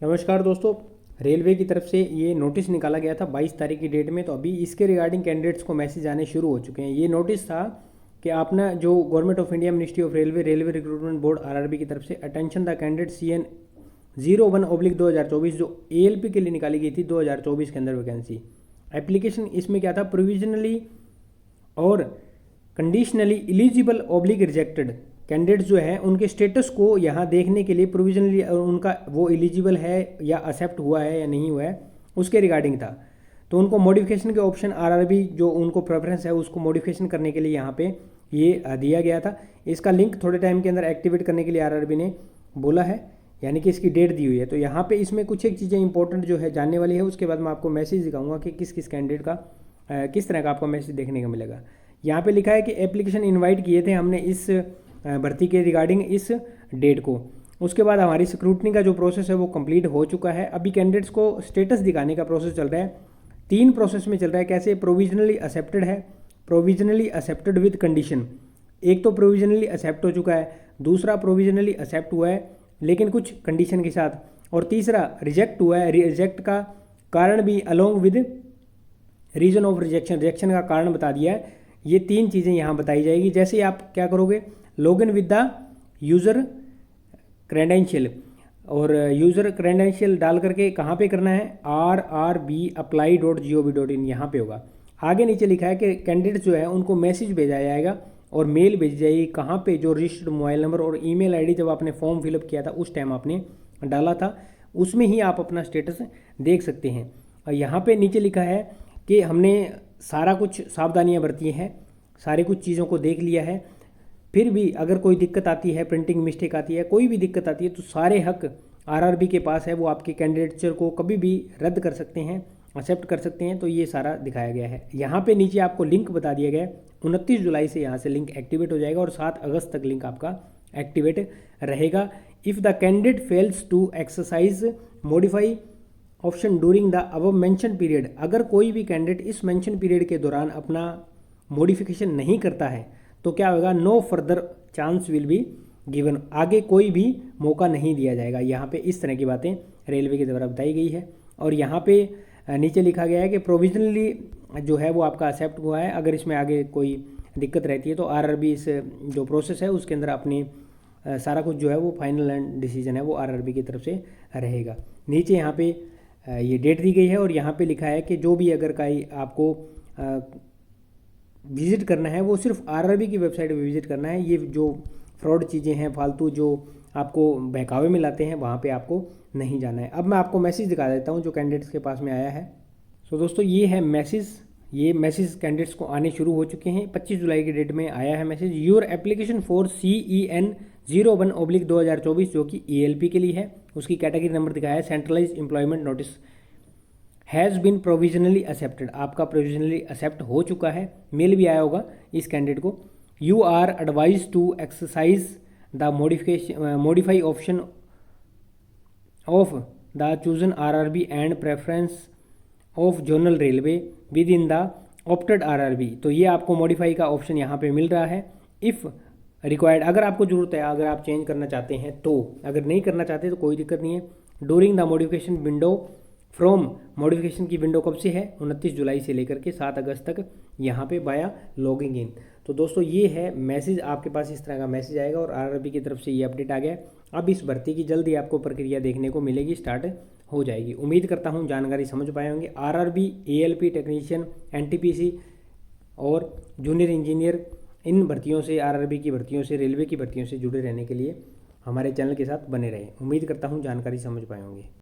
नमस्कार दोस्तों, रेलवे की तरफ से ये नोटिस निकाला गया था 22 तारीख की डेट में। तो अभी इसके रिगार्डिंग कैंडिडेट्स को मैसेज आने शुरू हो चुके हैं। ये नोटिस था कि आपने जो government of India ministry of railway recruitment board RRB की तरफ से अटेंशन द कैंडिडेट CN 01/2024 जो ALP के लिए निकाली गई थी 2024 के अंदर वैकेंसी एप्लीकेशन। इसमें क्या था, प्रोविजनली और conditionally eligible oblique rejected candidates जो है उनके स्टेटस को यहाँ देखने के लिए प्रोविजनली उनका वो एलिजिबल है या एक्सेप्ट हुआ है या नहीं हुआ है उसके रिगार्डिंग था। तो उनको मॉडिफिकेशन के ऑप्शन आरआरबी जो उनको प्रेफरेंस है उसको मॉडिफिकेशन करने के लिए यहाँ पे ये दिया गया था। इसका लिंक थोड़े टाइम के अंदर एक्टिवेट करने के लिए आरआरबी ने बोला है, यानी कि इसकी डेट दी हुई है। तो यहाँ पे इसमें कुछ एक चीज़ें इंपॉर्टेंट जो है जानने वाली है, उसके बाद मैं आपको मैसेज दिखाऊंगा कि किस किस कैंडिडेट का किस तरह का आपको मैसेज देखने को मिलेगा। यहाँ पे लिखा है कि एप्लीकेशन इनवाइट किए थे हमने इस भर्ती के रिगार्डिंग इस डेट को। उसके बाद हमारी स्क्रूटनी का जो प्रोसेस है वो कंप्लीट हो चुका है। अभी कैंडिडेट्स को स्टेटस दिखाने का प्रोसेस चल रहा है। 3 प्रोसेस में चल रहा है। कैसे, प्रोविजनली एक्सेप्टेड है, प्रोविजनली एक्सेप्टेड विद कंडीशन। एक तो प्रोविजनली एक्सेप्ट हो चुका है, दूसरा प्रोविजनली एक्सेप्ट हुआ है लेकिन कुछ कंडीशन के साथ, और तीसरा रिजेक्ट हुआ है। रिजेक्ट का कारण भी along with reason of rejection का कारण बता दिया है। ये 3 चीज़ें यहाँ बताई जाएगी। जैसे आप क्या करोगे, login with the user credential, और यूज़र क्रेडेंशियल डाल करके कहाँ पे करना है, rrbapply.gov.in यहाँ पे होगा। आगे नीचे लिखा है कि कैंडिडेट जो है उनको मैसेज भेजा जाएगा और मेल भेजी जाएगी। कहाँ पे, जो रजिस्टर्ड मोबाइल नंबर और ईमेल आईडी जब आपने फॉर्म फिलअप किया था उस टाइम आपने डाला था, उसमें ही आप अपना स्टेटस देख सकते हैं। और यहाँ पे नीचे लिखा है कि हमने सारा कुछ सावधानियाँ बरती हैं, सारी कुछ चीज़ों को देख लिया है। फिर भी अगर कोई दिक्कत आती है, प्रिंटिंग मिस्टेक आती है, कोई भी दिक्कत आती है, तो सारे हक आरआरबी के पास है। वो आपके कैंडिडेचर को कभी भी रद्द कर सकते हैं, एक्सेप्ट कर सकते हैं। तो ये सारा दिखाया गया है। यहाँ पे नीचे आपको लिंक बता दिया गया है। 29 जुलाई से यहाँ से लिंक एक्टिवेट हो जाएगा और 7 अगस्त तक लिंक आपका एक्टिवेट रहेगा। If the candidate fails to exercise modify option during the above mention period, अगर कोई भी कैंडिडेट इस मेंशन पीरियड के दौरान अपना मॉडिफिकेशन नहीं करता है तो क्या होगा, no further chance will be given, आगे कोई भी मौका नहीं दिया जाएगा। यहाँ पे इस तरह की बातें रेलवे के द्वारा बताई गई है। और यहाँ पे नीचे लिखा गया है कि प्रोविजनली जो है वो आपका एक्सेप्ट हुआ है। अगर इसमें आगे कोई दिक्कत रहती है तो आरआरबी इस जो प्रोसेस है उसके अंदर अपनी सारा कुछ जो है वो फाइनल एंड डिसीजन है वो आरआरबी की तरफ से रहेगा। नीचे यहाँ पे ये डेट दी गई है और यहाँ पे लिखा है कि जो भी अगर कहीं आपको विज़िट करना है वो सिर्फ आरआरबी की वेबसाइट पे विज़िट करना है। ये जो फ्रॉड चीज़ें हैं, फालतू जो आपको बहकावे में लाते हैं, वहाँ पे आपको नहीं जाना है। अब मैं आपको मैसेज दिखा देता हूँ जो कैंडिडेट्स के पास में आया है। सो दोस्तों, ये है मैसेज। ये मैसेज कैंडिडेट्स को आने शुरू हो चुके हैं। 25 जुलाई की डेट में आया है message. Your application for CEN 01/2024 जो कि ALP के लिए है, उसकी कैटेगरी नंबर दिखाया है centralize employment notice has been provisionally accepted. आपका प्रोविजनली एक्सेप्ट हो चुका है। मेल भी आया होगा इस कैंडिडेट को। You are advise to exercise the modify option of the chosen RRB and preference of zonal railway within the opted RRB. तो ये आपको मॉडिफाई का ऑप्शन यहाँ पे मिल रहा है। इफ़ रिक्वायर्ड, अगर आपको ज़रूरत है, अगर आप चेंज करना चाहते हैं तो, अगर नहीं करना चाहते तो कोई दिक्कत नहीं है। During the modification window from, modification की विंडो कब से है, 29 जुलाई से लेकर के 7 अगस्त तक यहाँ पे बाया लॉगिंग इन। तो दोस्तों, ये है मैसेज। आपके पास इस तरह का मैसेज आएगा और आरआरबी की तरफ से ये अपडेट आ गया। अब इस भर्ती की जल्दी आपको प्रक्रिया देखने को मिलेगी, स्टार्ट हो जाएगी। उम्मीद करता हूँ जानकारी समझ पाए होंगे। आरआरबी, ALP टेक्नीशियन, NTPC और जूनियर इंजीनियर, इन भर्तियों से, आरआरबी की भर्तियों से, रेलवे की भर्तियों से जुड़े रहने के लिए हमारे चैनल के साथ बने रहें। उम्मीद करता हूँ जानकारी समझ पाए होंगे।